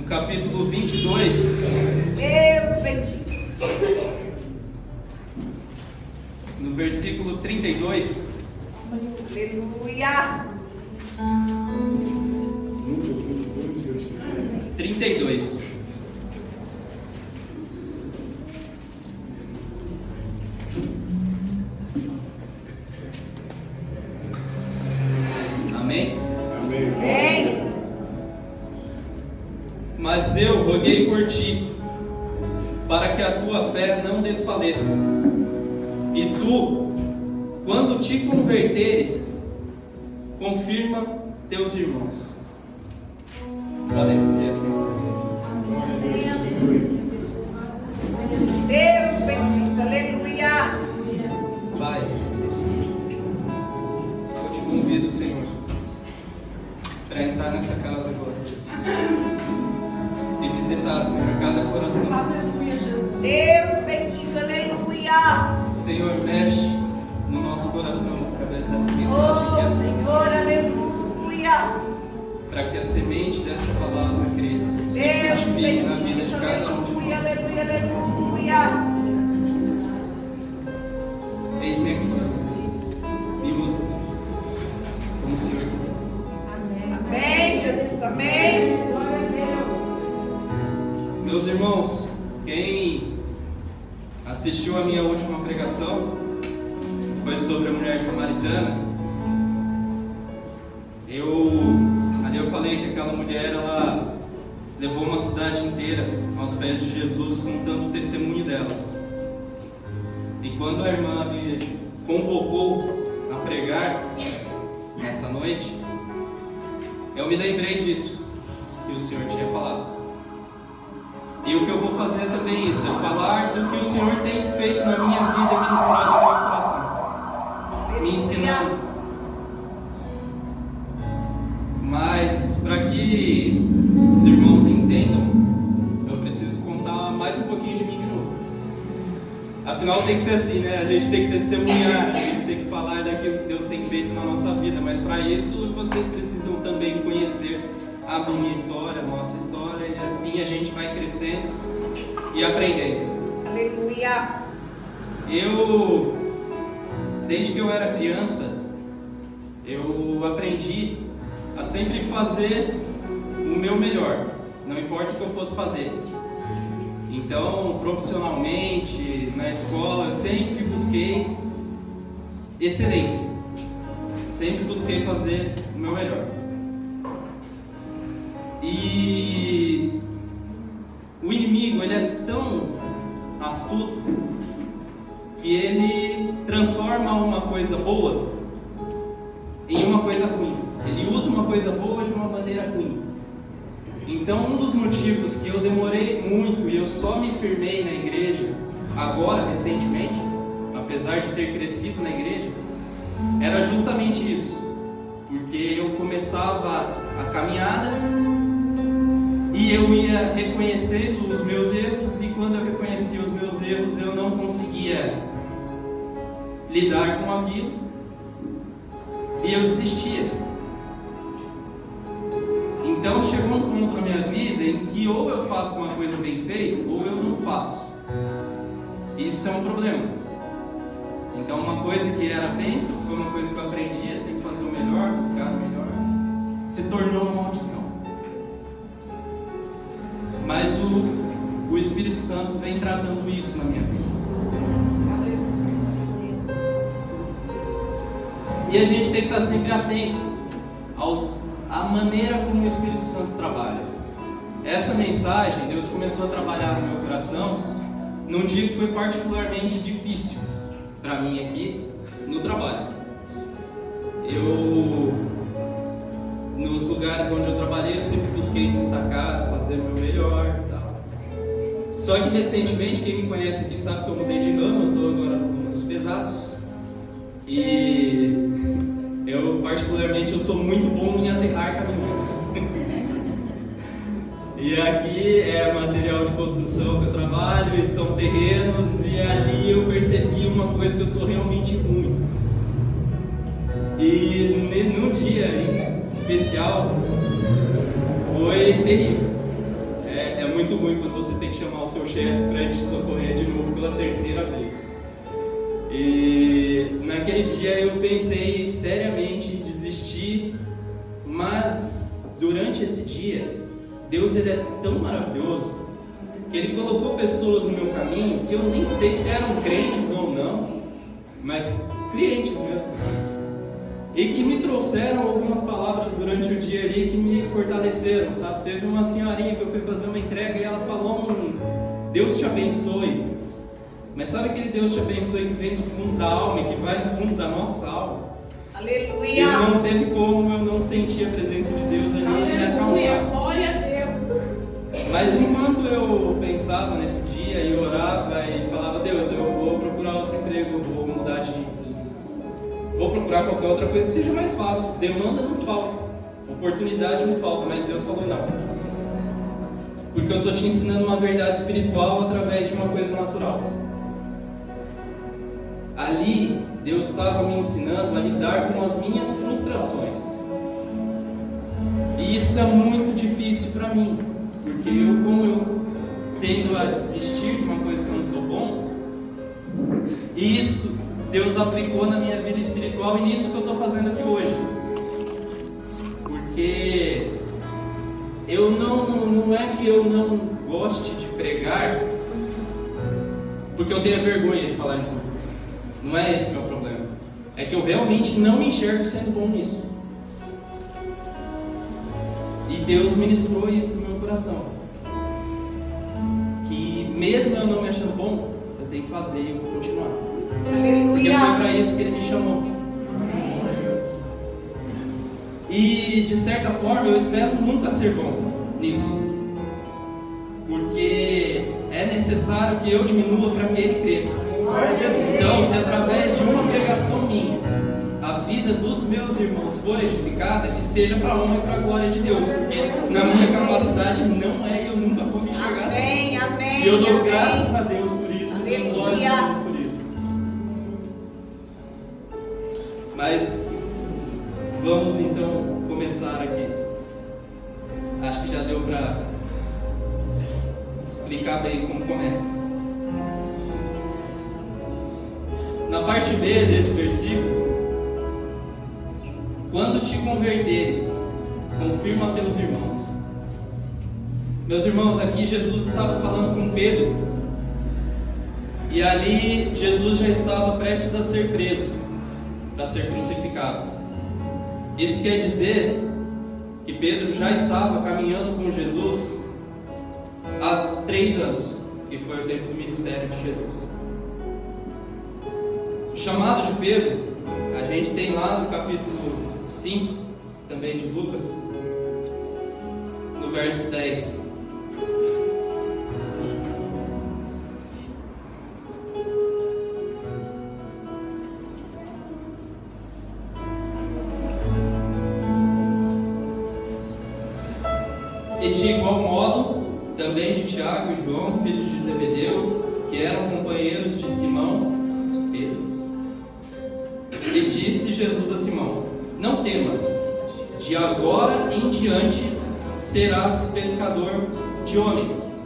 capítulo 22. Deus bendito. No versículo 32. Aleluia. 32. Amém? Amém. Mas eu roguei por ti, para que a tua fé não desfaleça. E tu, quando te converteres, confirma teus irmãos. Podem ser assim. Deus bendito. Aleluia. Pai, eu te convido, Senhor, para entrar nessa casa agora, Deus, e visitar, Senhor, cada coração. Aleluia, Jesus. Deus bendito. Aleluia. Senhor, mexe no nosso coração através dessa mensagem, Oh, Senhor. Aleluia. para que a semente dessa palavra cresça e Deus frutifique na vida bendito. de cada um de Aleluia. nós. Aleluia. Aleluia. Eis-me aqui, Senhor. Me usa como o Senhor quiser. Amém, Jesus. Amém. Glória a Deus. Meus irmãos, quem assistiu a minha última pregação foi sobre a mulher samaritana. Ali eu falei que aquela mulher, ela levou uma cidade inteira aos pés de Jesus, contando o testemunho dela. E quando a irmã me convocou a pregar nessa noite, eu me lembrei disso que o Senhor tinha falado. E o que eu vou fazer também é isso, é falar do que o Senhor tem feito na minha vida e ministrado no meu coração, me ensinando. Mas para que os irmãos entendam, eu preciso contar mais um pouquinho de mim de novo. Afinal tem que ser assim, né? A gente tem que testemunhar, a gente tem que falar daquilo que Deus tem feito na nossa vida. Mas para isso vocês precisam também conhecer a minha história, a nossa história, e assim a gente vai crescendo e aprendendo. Aleluia. Desde que eu era criança, eu aprendi a sempre fazer o meu melhor, não importa o que eu fosse fazer. Então, profissionalmente, na escola, eu sempre busquei excelência, sempre busquei fazer o meu melhor. E o inimigo, ele é tão astuto que ele transforma uma coisa boa em uma coisa ruim. Ele usa uma coisa boa de uma maneira ruim. Então, um dos motivos que eu demorei muito e eu só me firmei na igreja agora, recentemente, apesar de ter crescido na igreja, era justamente isso. Porque eu começava a caminhada e eu ia reconhecendo os meus erros, e quando eu reconhecia os meus erros, eu não conseguia lidar com aquilo e eu desistia. Então chegou um ponto na minha vida em que ou eu faço uma coisa bem feita ou eu não faço. Isso é um problema. Então uma coisa que era bênção, foi uma coisa que eu aprendi a sempre fazer o melhor, buscar o melhor, se tornou uma maldição. Mas o Espírito Santo vem tratando isso na minha vida. E a gente tem que estar sempre atento à maneira como o Espírito Santo trabalha. Essa mensagem, Deus começou a trabalhar no meu coração num dia que foi particularmente difícil para mim aqui no trabalho. Nos lugares onde eu trabalhei, eu sempre busquei destacar, fazer o meu melhor e tal. Só que recentemente, quem me conhece aqui sabe que eu mudei de ramo, eu estou agora no ramo dos pesados. E eu sou muito bom em aterrar caminhões. E aqui é material de construção que eu trabalho, e são terrenos, e ali eu percebi uma coisa que eu sou realmente ruim. E num dia especial foi terrível. ruim quando você tem que chamar o seu chefe para te socorrer de novo pela terceira vez. E naquele dia eu pensei seriamente em desistir, mas durante esse dia, Deus ele é tão maravilhoso que Ele colocou pessoas no meu caminho que eu nem sei se eram crentes ou não, mas clientes mesmo, e que me trouxeram algumas palavras durante o dia ali que me fortaleceram, sabe? Teve uma senhorinha que eu fui fazer uma entrega e ela falou Deus te abençoe. Mas sabe aquele Deus te abençoe que vem do fundo da alma e que vai no fundo da nossa alma? Aleluia! E não teve como eu não sentir a presença de Deus ali e me acalmar. Glória a Deus! Mas enquanto eu pensava nesse dia e orava e falava, Deus, eu vou procurar outro emprego, vou procurar qualquer outra coisa que seja mais fácil. Demanda não falta, oportunidade não falta, mas Deus falou não. Porque eu estou te ensinando uma verdade espiritual através de uma coisa natural. Ali, Deus estava me ensinando a lidar com as minhas frustrações. E isso é muito difícil para mim, porque como eu tendo a desistir de uma coisa que eu não sou bom, e isso Deus aplicou na minha vida espiritual e nisso que eu estou fazendo aqui hoje. Porque não é que eu não goste de pregar, porque eu tenho vergonha de falar em público. Não é esse meu problema. É que eu realmente não me enxergo sendo bom nisso. E Deus ministrou isso no meu coração. Que mesmo eu não me achando bom, eu tenho que fazer e eu vou continuar. Aleluia! Porque foi para isso que Ele me chamou. E de certa forma eu espero nunca ser bom nisso. Porque é necessário que eu diminua para que Ele cresça. Então, se através de uma pregação minha a vida dos meus irmãos for edificada, que seja para a honra e para a glória de Deus, porque na minha capacidade não é e eu nunca vou me enxergar assim. Amém. E eu dou graças a Deus por isso, dou glória a Deus por isso. Mas vamos então começar aqui. Acho que já deu para explicar bem como começa. Na parte B desse versículo, quando te converteres, confirma a teus irmãos. Meus irmãos, aqui Jesus estava falando com Pedro, e ali Jesus já estava prestes a ser preso, para ser crucificado. Isso quer dizer que Pedro já estava caminhando com Jesus há 3 anos, que foi o tempo do ministério de Jesus. O chamado de Pedro, a gente tem lá no capítulo 5, também de Lucas, no verso 10. E de igual modo, também de Tiago e João, filhos de Zebedeu, que eram companheiros de Simão, Pedro. E disse Jesus a Simão: não temas, de agora em diante serás pescador de homens.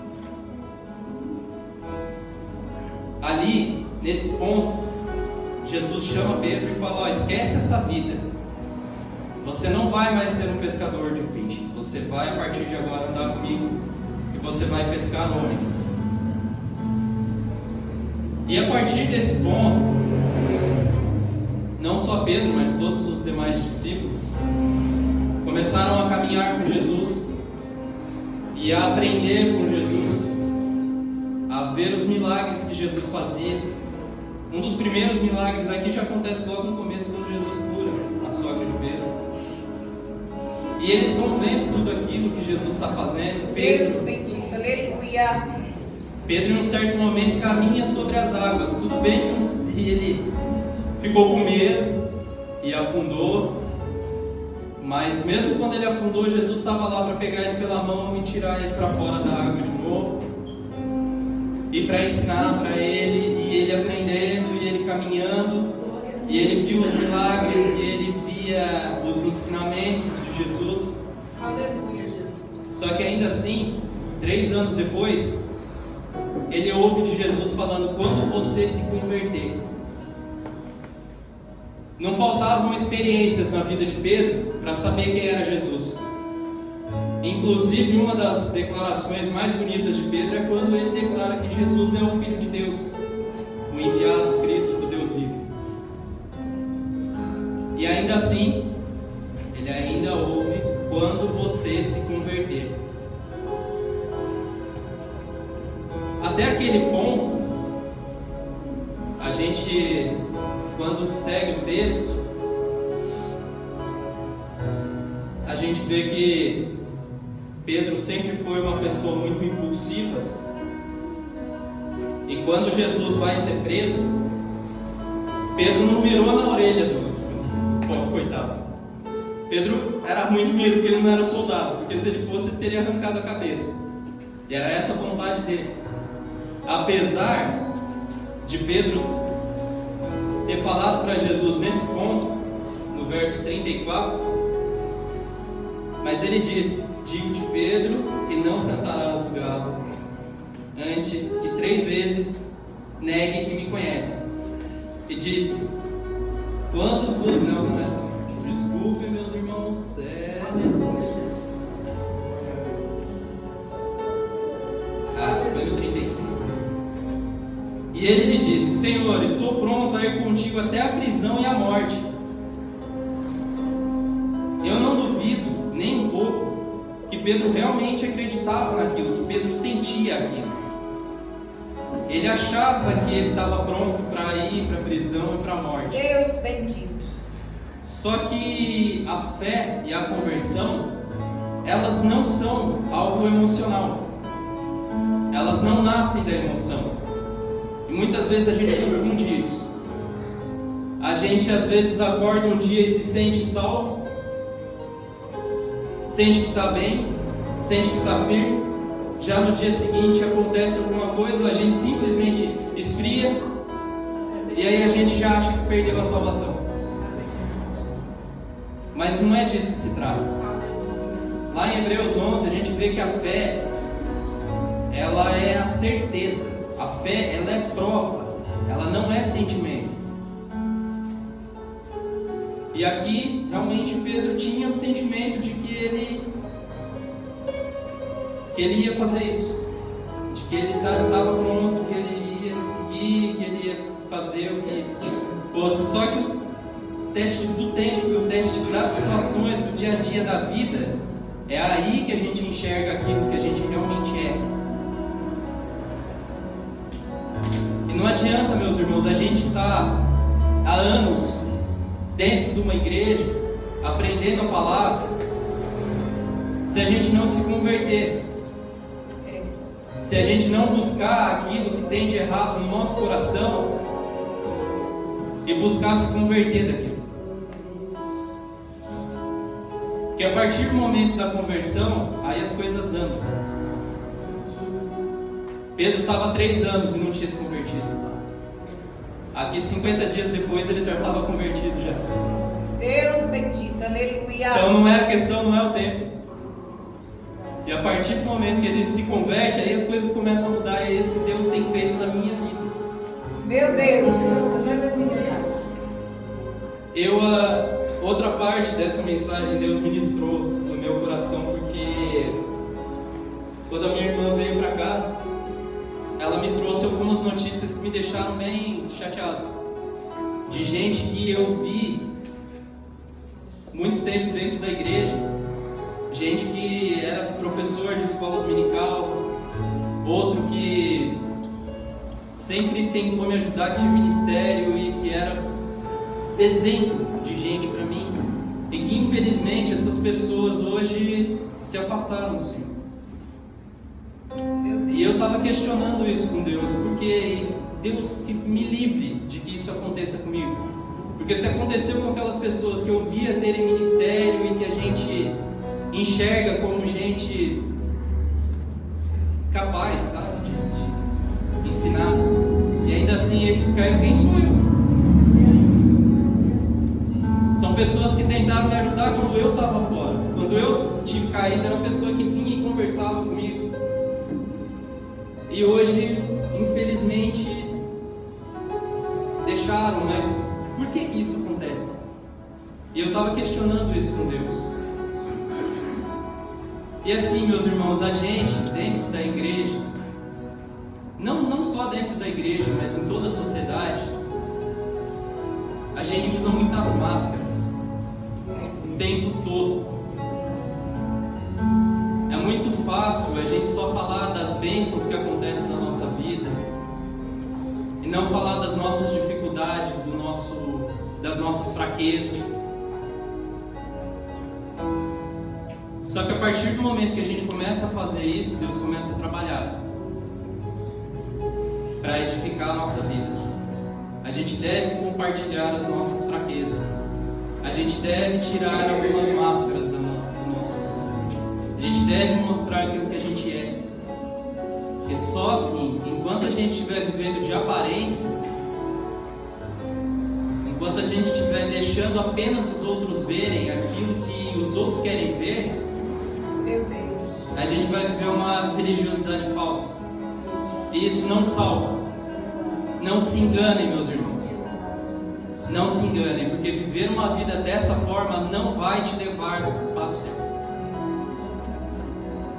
Ali, nesse ponto, Jesus chama Pedro e fala: esquece essa vida. Você não vai mais ser um pescador de peixes. Você vai, a partir de agora, andar comigo e você vai pescar homens. E a partir desse ponto, não só Pedro, mas todos os demais discípulos começaram a caminhar com Jesus e a aprender com Jesus, a ver os milagres que Jesus fazia. Um dos primeiros milagres aqui já acontece logo no começo, quando Jesus cura a sogra de Pedro. E eles vão vendo tudo aquilo que Jesus está fazendo. Deus bendito, aleluia. Pedro, em um certo momento, caminha sobre as águas. Tudo bem que ele ficou com medo e afundou, mas mesmo quando ele afundou, Jesus estava lá para pegar ele pela mão e tirar ele para fora da água de novo, e para ensinar para ele, e ele aprendendo, e ele caminhando, e ele viu os milagres, e ele via os ensinamentos de Jesus. Aleluia, Jesus. Só que ainda assim, 3 anos depois, ele ouve de Jesus falando: quando você se converter. Não faltavam experiências na vida de Pedro para saber quem era Jesus. Inclusive, uma das declarações mais bonitas de Pedro é quando ele declara que Jesus é o Filho de Deus, o enviado, Cristo do Deus vivo. E ainda assim, ele ainda ouve: quando você se converter. Até aquele ponto, a gente, quando segue o texto, a gente vê que Pedro sempre foi uma pessoa muito impulsiva. E quando Jesus vai ser preso, Pedro não mirou na orelha do pobre coitado. Pedro era ruim de mira porque ele não era soldado, porque se ele fosse, ele teria arrancado a cabeça. E era essa a vontade dele. Apesar de Pedro ter falado para Jesus nesse ponto, no verso 34, mas ele disse: digo-te, Pedro, que não cantarás o galo antes que 3 vezes negue que me conheces. E disse: quando vos... Não é essa parte. Desculpe, meus irmãos. Foi no 31. E ele lhe disse: Senhor, estou pronto a ir contigo até a prisão e a morte. Eu não duvido nem um pouco que Pedro realmente acreditava naquilo, que Pedro sentia aquilo. Ele achava que ele estava pronto para ir para a prisão e para a morte. Deus bendito. Só que a fé e a conversão, elas não são algo emocional. Elas não nascem da emoção. E muitas vezes a gente confunde isso. A gente às vezes acorda um dia e se sente salvo, sente que está bem, sente que está firme. Já no dia seguinte acontece alguma coisa, a gente simplesmente esfria, e aí a gente já acha que perdeu a salvação. Mas não é disso que se trata. Lá em Hebreus 11 a gente vê que a fé, ela é a certeza. A fé, ela é prova, ela não é sentimento. E aqui, realmente, Pedro tinha o sentimento de que ele ia fazer isso, de que ele estava pronto, que ele ia seguir, que ele ia fazer o que fosse. Só que o teste do tempo, o teste das situações, do dia a dia da vida, é aí que a gente enxerga aquilo que a gente realmente é. E não adianta, meus irmãos, a gente estar há anos dentro de uma igreja, aprendendo a palavra, se a gente não se converter, se a gente não buscar aquilo que tem de errado no nosso coração e buscar se converter daquilo. Porque a partir do momento da conversão, aí as coisas andam. Pedro estava há 3 anos e não tinha se convertido. Aqui 50 dias depois ele já estava convertido já. Deus bendito, aleluia. Então não é a questão, não é o tempo. E a partir do momento que a gente se converte, aí as coisas começam a mudar. E é isso que Deus tem feito na minha vida. Meu Deus. Outra parte dessa mensagem Deus ministrou no meu coração, porque quando a minha irmã veio para cá, ela me trouxe algumas notícias que me deixaram bem chateado. De gente que eu vi muito tempo dentro da igreja, gente que era professor de escola dominical, outro que sempre tentou me ajudar, que tinha ministério e que era exemplo de gente para mim, e que infelizmente essas pessoas hoje se afastaram do Senhor. E eu estava questionando isso com Deus, porque Deus que me livre de que isso aconteça comigo. Porque se aconteceu com aquelas pessoas que eu via terem ministério e que a gente enxerga como gente capaz, sabe, de ensinar, e ainda assim esses caíram, quem sou eu? São pessoas que tentaram me ajudar quando eu estava fora. Quando eu tive caído, era uma pessoa que vinha e conversava comigo. E hoje, infelizmente, deixaram, mas por que isso acontece? E eu estava questionando isso com Deus. E assim, meus irmãos, a gente dentro da igreja, não só dentro da igreja, mas em toda a sociedade, a gente usa muitas máscaras o tempo todo. É muito fácil a gente só falar das bênçãos que acontecem na nossa vida e não falar das nossas dificuldades, das nossas fraquezas. Só que a partir do momento que a gente começa a fazer isso, Deus começa a trabalhar para edificar a nossa vida. A gente deve compartilhar as nossas fraquezas. A gente deve tirar algumas máscaras do nosso rosto. A gente deve mostrar aquilo que a gente é. Porque só assim, enquanto a gente estiver vivendo de aparências, enquanto a gente estiver deixando apenas os outros verem aquilo que os outros querem ver, Meu Deus. a gente vai viver uma religiosidade falsa. E isso não salva. Não se enganem, meus irmãos. Não se enganem, porque viver uma vida dessa forma não vai te levar para o céu.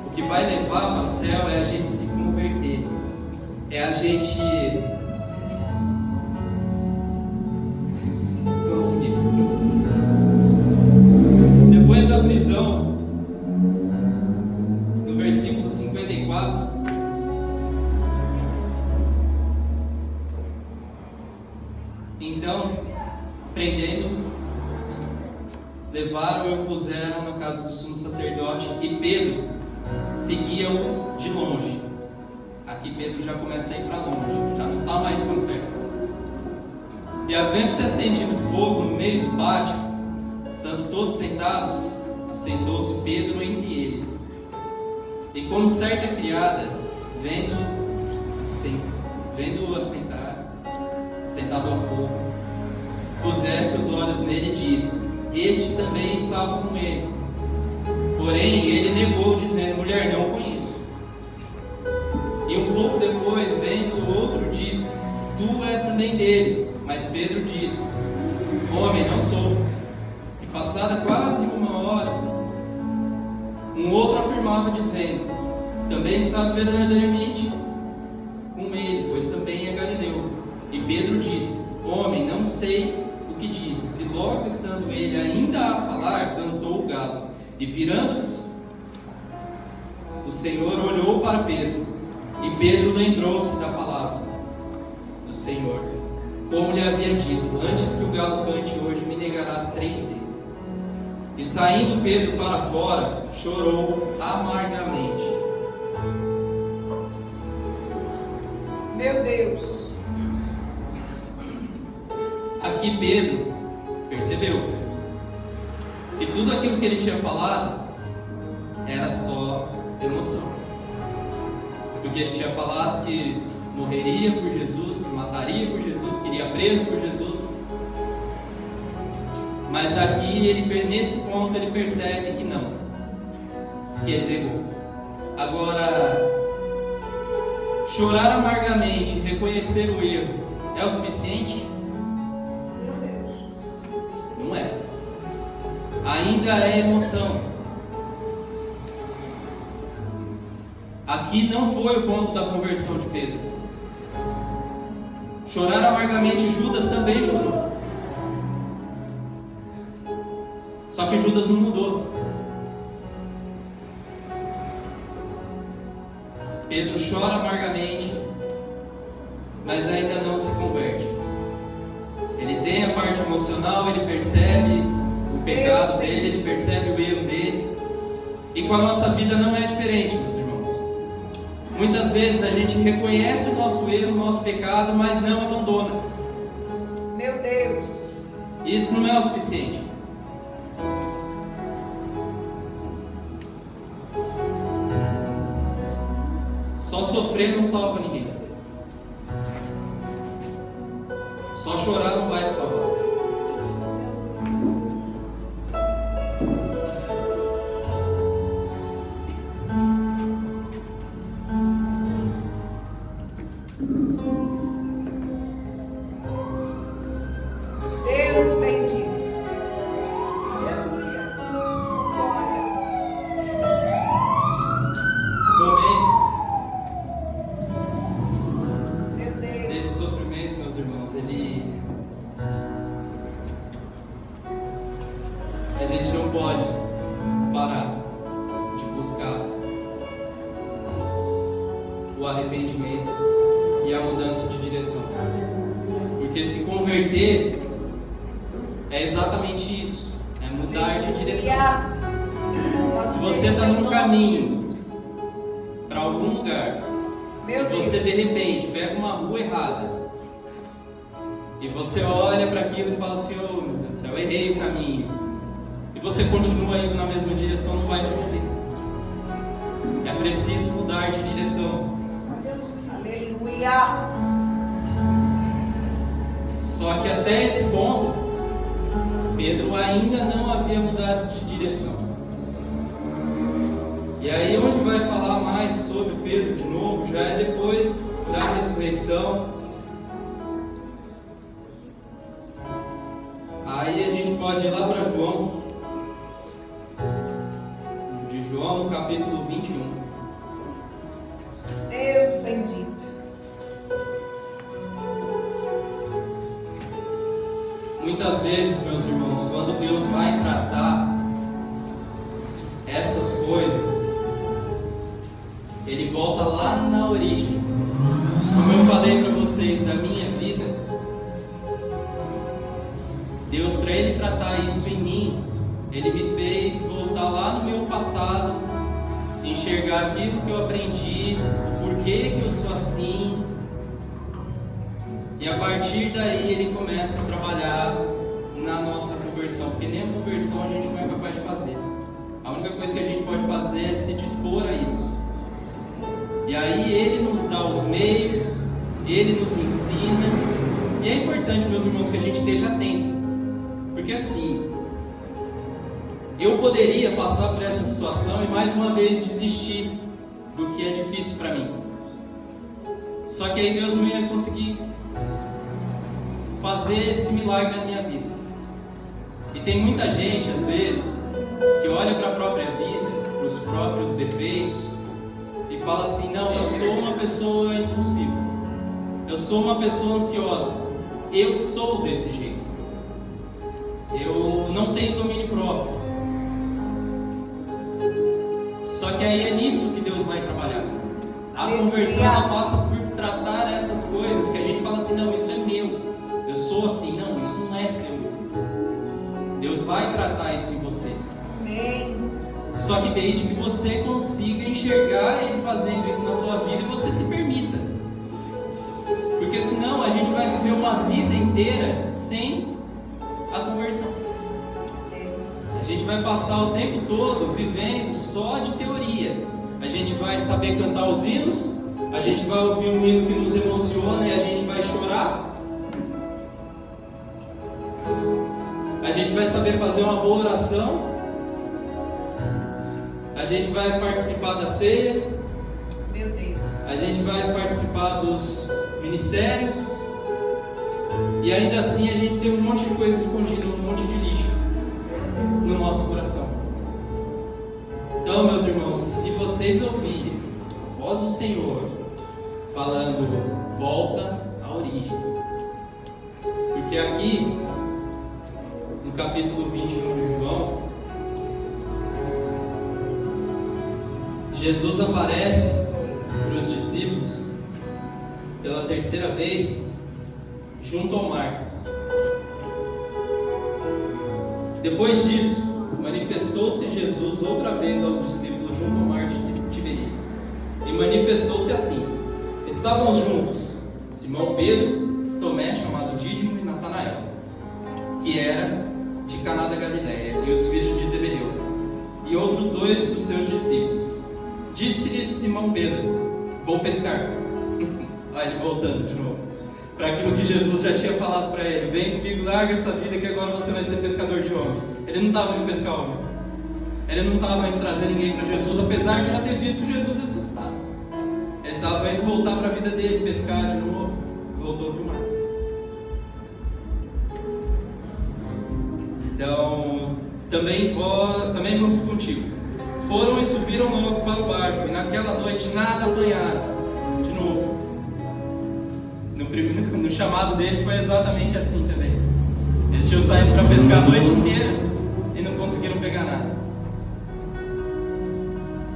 O que vai levar para o céu é a gente se converter. É a gente... Vamos seguir. Depois da prisão, no versículo 54, então, prendendo, levaram e o puseram na casa do sumo sacerdote, e Pedro seguia-o de longe. Aqui Pedro já começa a ir para longe, já não está mais tão perto. E havendo-se acendido fogo no meio do pátio, estando todos sentados, assentou-se Pedro entre eles. E como certa criada, vendo-o sentado ao fogo, pusesse os olhos nele e disse: Este também estava com ele. Porém ele negou, dizendo: Mulher, não conheço. E um pouco depois, vendo o outro, disse: Tu és também deles. Mas Pedro disse: Homem, não sou. E passada quase uma hora, um outro afirmava, dizendo: Também estava verdadeiramente com ele, pois também é galileu. E Pedro disse: Homem, não sei o que dizes. E logo estando ele ainda a falar, cantou o galo. E virando-se, o Senhor olhou para Pedro. E Pedro lembrou-se da palavra do Senhor, como lhe havia dito: Antes que o galo cante hoje, me negarás 3 vezes. E saindo Pedro para fora, chorou amargamente. Meu Deus. Aqui Pedro percebeu que tudo aquilo que ele tinha falado era só emoção. Porque ele tinha falado que morreria por Jesus, que mataria por Jesus, que iria preso por Jesus. Mas aqui, nesse ponto, ele percebe que não, que ele negou. Agora, chorar amargamente, reconhecer o erro, é o suficiente? Não é. Ainda é emoção. Aqui não foi o ponto da conversão de Pedro. Chorar amargamente, Judas também chorou. Só que Judas não mudou. Pedro chora amargamente, mas ainda não se converte. Ele tem a parte emocional, ele percebe o pecado dele, ele percebe o erro dele. E com a nossa vida não é diferente, meus irmãos. Muitas vezes a gente reconhece o nosso erro, o nosso pecado, mas não abandona. Meu Deus. Isso não é o suficiente. Só sofrer não salva ninguém. Só chorar não vai te salvar. o arrependimento e a mudança de direção. Porque se converter é exatamente isso, é mudar de direção. Se você está num caminho para algum lugar, e você de repente pega uma rua errada, e você olha para aquilo e fala assim: oh meu Deus, eu errei o caminho, e você continua indo na mesma direção, não vai resolver. É preciso mudar de direção. Aleluia. Só que até esse ponto, Pedro ainda não havia mudado de direção. E aí onde vai falar mais sobre Pedro de novo, já é depois da ressurreição. Aí a gente pode ir lá para João, de João, capítulo 21. Deus bendito. Muitas vezes, meus irmãos, quando Deus vai tratar essas coisas, Ele volta lá na origem. Como eu falei para vocês da minha vida, Deus, para Ele tratar isso em mim, Ele me fez voltar lá no meu passado, enxergar aquilo que eu aprendi, o porquê que eu sou assim. E a partir daí Ele começa a trabalhar na nossa conversão, porque nem a conversão a gente não é capaz de fazer. A única coisa que a gente pode fazer é se dispor a isso. E aí Ele nos dá os meios, Ele nos ensina. E é importante, meus irmãos, que a gente esteja atento, porque assim, eu poderia passar por essa situação e mais uma vez desistir do que é difícil para mim. Só que aí Deus não ia conseguir fazer esse milagre na minha vida. E tem muita gente, às vezes, que olha para a própria vida, para os próprios defeitos, e fala assim: não, eu sou uma pessoa impulsiva, eu sou uma pessoa ansiosa, eu sou desse jeito, eu não tenho domínio próprio. Só que aí é nisso que Deus vai trabalhar. A conversão, ela passa por tratar essas coisas que a gente fala assim: não, isso é meu, eu sou assim. Não, isso não é seu. Deus vai tratar isso em você. Amém. Só que desde que você consiga enxergar Ele fazendo isso na sua vida e você se permita. Porque senão a gente vai viver uma vida inteira sem a conversão. A gente vai passar o tempo todo vivendo só de teoria. A gente vai saber cantar os hinos, a gente vai ouvir um hino que nos emociona e a gente vai chorar. A gente vai saber fazer uma boa oração. A gente vai participar da ceia. Meu Deus. A gente vai participar dos ministérios. E ainda assim a gente tem um monte de coisa escondida, um monte de lixo no nosso coração. Então, meus irmãos, se vocês ouvirem a voz do Senhor falando: volta à origem. Porque aqui no capítulo 21 de João, Jesus aparece para os discípulos pela terceira vez junto ao mar. Depois disso, manifestou-se Jesus outra vez aos discípulos junto ao mar de Tiberíades. E manifestou-se assim: estavam juntos Simão Pedro, Tomé, chamado Dídimo, e Natanael, que era de Caná da Galileia, e os filhos de Zebedeu, e outros dois dos seus discípulos. Disse-lhes Simão Pedro: vou pescar. Olha ele voltando de novo para aquilo que Jesus já tinha falado para ele: vem comigo, larga essa vida que agora você vai ser pescador de homem. Ele não estava indo pescar homem, ele não estava indo trazer ninguém para Jesus, apesar de já ter visto Jesus ressuscitado. Ele estava indo voltar para a vida dele, pescar de novo. Voltou para o mar. Então, também vamos contigo. Foram e subiram logo para o barco, e naquela noite nada apanharam. De novo, no chamado dele foi exatamente assim também. Eles tinham saído para pescar a noite inteira e não conseguiram pegar nada.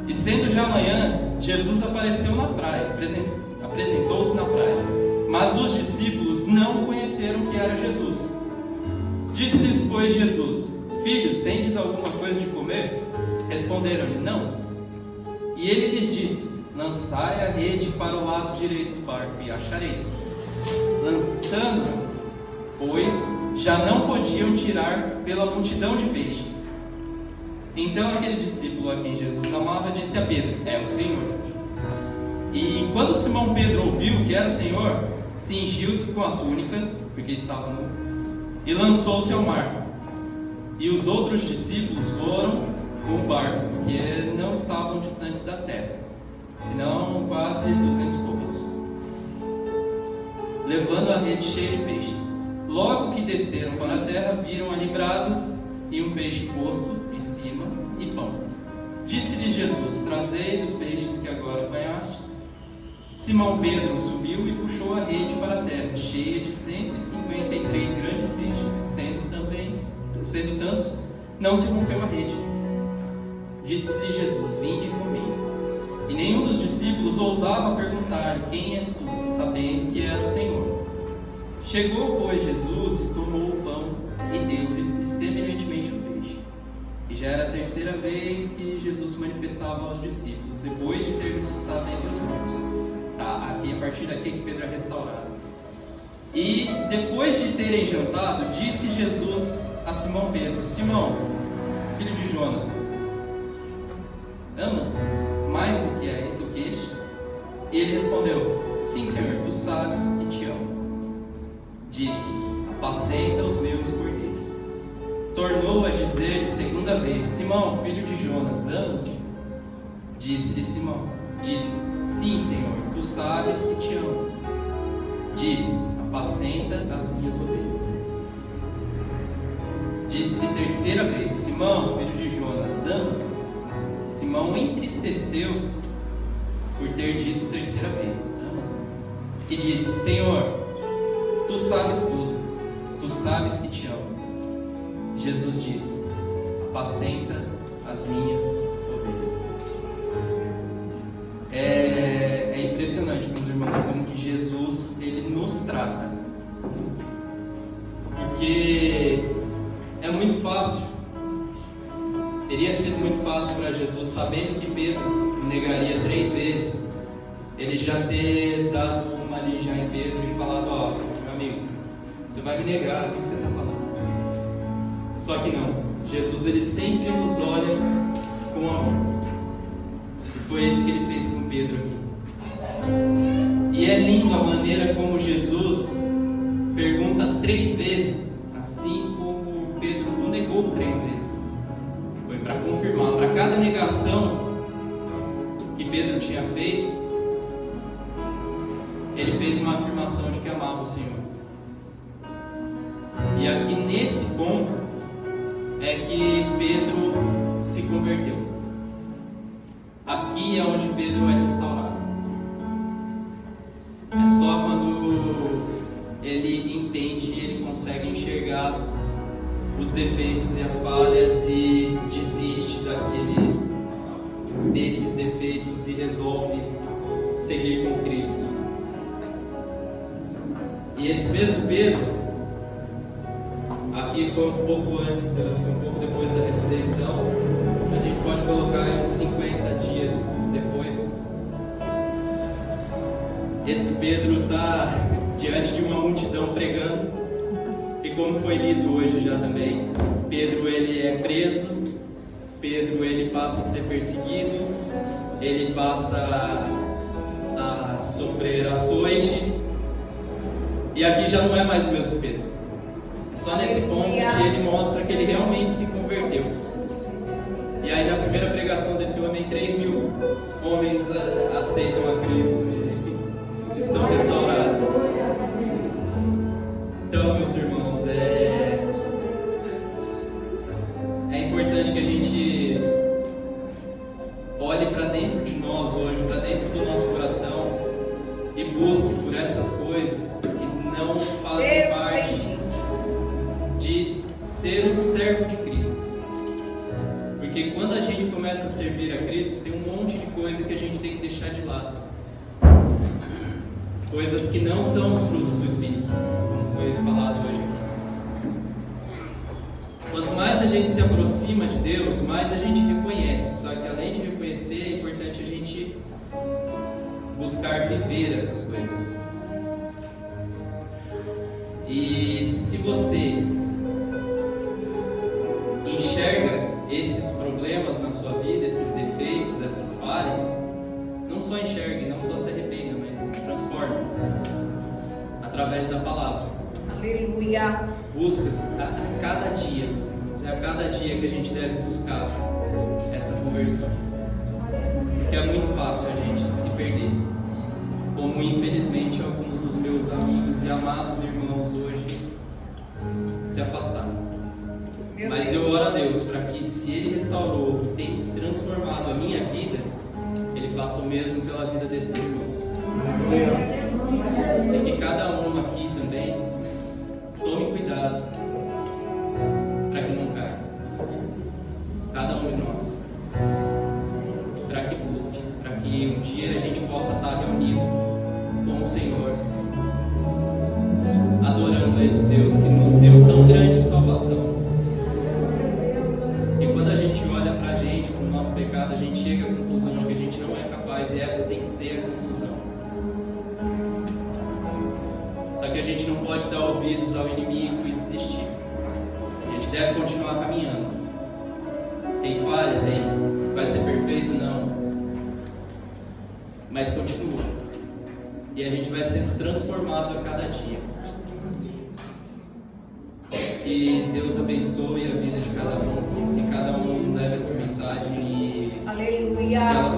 E sendo já amanhã, Jesus apareceu na praia, apresentou-se na praia, mas os discípulos não conheceram que era Jesus. Disse-lhes, pois, Jesus: Filhos, tendes alguma coisa de comer? Responderam-lhe: Não. E ele lhes disse: Lançai a rede para o lado direito do barco e achareis. Lançando, pois, já não podiam tirar pela multidão de peixes. Então aquele discípulo a quem Jesus amava disse a Pedro: É o Senhor. E quando Simão Pedro ouviu que era o Senhor, cingiu-se com a túnica, porque estava nu, e lançou-se ao mar. E os outros discípulos foram com o barco, porque não estavam distantes da terra, senão quase 200 côvados, levando a rede cheia de peixes. Logo que desceram para a terra, viram ali brasas e um peixe posto em cima e pão. Disse-lhes Jesus: Trazei os peixes que agora apanhastes. Simão Pedro subiu e puxou a rede para a terra, cheia de 153 grandes peixes, e sendo tantos, não se rompeu a rede. Disse-lhe Jesus: Vinde comigo. E nenhum dos discípulos ousava perguntar-lhe: Quem és tu? Sabendo que era o Senhor. Chegou, pois, Jesus e tomou o pão e deu-lhes, e semelhantemente o peixe. E já era a terceira vez que Jesus se manifestava aos discípulos, depois de ter ressuscitado dentre os mortos. Aqui, a partir daqui que Pedro é restaurado. E depois de terem jantado, disse Jesus a Simão Pedro: Simão, filho de Jonas, amas-me mais do que estes? E ele respondeu: Sim, Senhor, tu sabes que te amo. Disse: Apacenta os meus cordeiros. Tornou a dizer-lhe segunda vez: Simão, filho de Jonas, amas-me? Disse-lhe Simão: Sim, Senhor, tu sabes que te amo. Disse: Apacenta as minhas ovelhas. Disse-lhe terceira vez: Simão, filho de Jonas, ama-me? Simão entristeceu-se por ter dito terceira vez: Amas-me? E disse: Senhor, tu sabes tudo, tu sabes que te amo. Jesus disse: Apacenta as minhas ovelhas. É impressionante, meus irmãos, como que Jesus, ele nos trata. Porque é muito fácil, teria sido muito fácil para Jesus, sabendo que Pedro negaria 3 vezes, ele já ter dado uma ali já em Pedro e falado: Ó, meu amigo, você vai me negar, o que você está falando? Só que não, Jesus, ele sempre nos olha com amor. E foi isso que ele fez com Pedro aqui. E é lindo a maneira como Jesus pergunta 3 vezes, assim como Pedro o negou 3 vezes. Foi para confirmar, para cada negação que Pedro tinha feito, ele fez uma afirmação de que amava o Senhor. E aqui nesse ponto é que Pedro se converteu. Aqui é onde Pedro é restaurado. É só quando ele entende, ele consegue enxergar os defeitos e as falhas e desiste desses defeitos e resolve seguir com Cristo. E esse mesmo Pedro, aqui foi um pouco antes, foi um pouco depois da ressurreição. A gente pode colocar uns 50 dias depois. Esse Pedro está diante de uma multidão pregando, e como foi lido hoje já também, Pedro ele é preso, Pedro ele passa a ser perseguido, ele passa a sofrer açoite, e aqui já não é mais o mesmo Pedro. É só nesse ponto que ele mostra que ele realmente se converteu. E aí na primeira pregação desse homem, 3.000 homens aceitam a Cristo e são restaurados. Então, meus irmãos, é importante que a gente olhe para dentro de nós hoje, para dentro do nosso coração, e busque por essas coisas que não fazem parte de ser um servo de Cristo. Porque quando a gente começa a servir a Cristo, tem um monte de coisa que a gente tem que deixar deixar de lado coisas que não são os frutos do Espírito, como foi falado hoje aqui. Quanto mais a gente se aproxima de Deus, mais a gente reconhece. Só que além de reconhecer, é importante a gente buscar viver essas coisas. E se você enxerga esses problemas na sua vida, esses defeitos, essas falhas, não só enxergue, não só se arrependa, mas transforme através da palavra. Aleluia. Busca a cada dia, é a cada dia que a gente deve buscar essa conversão, porque é muito fácil a gente se perder, como infelizmente alguns dos meus amigos e amados irmãos hoje se afastaram. Mas eu oro a Deus para que, se Ele restaurou e tem transformado a minha vida, Ele faça o mesmo pela vida desses irmãos. E que cada um aqui também tome cuidado para que não caia. Cada um de nós. Para que busque, para que um dia a gente possa estar reunido com o Senhor, adorando a esse Deus que nos deu tão grande salvação. E quando a gente olha para a gente, para o nosso pecado, a gente chega à conclusão de que a gente não é capaz, e essa tem que ser a conclusão. Só que a gente não pode dar ouvidos ao inimigo e desistir. A gente deve continuar caminhando. Tem falha? Tem. Vai ser perfeito? Não. Mas continua. E a gente vai sendo transformado a cada dia. Que Deus abençoe a vida de cada um. Que cada um leve essa mensagem e Aleluia. que ela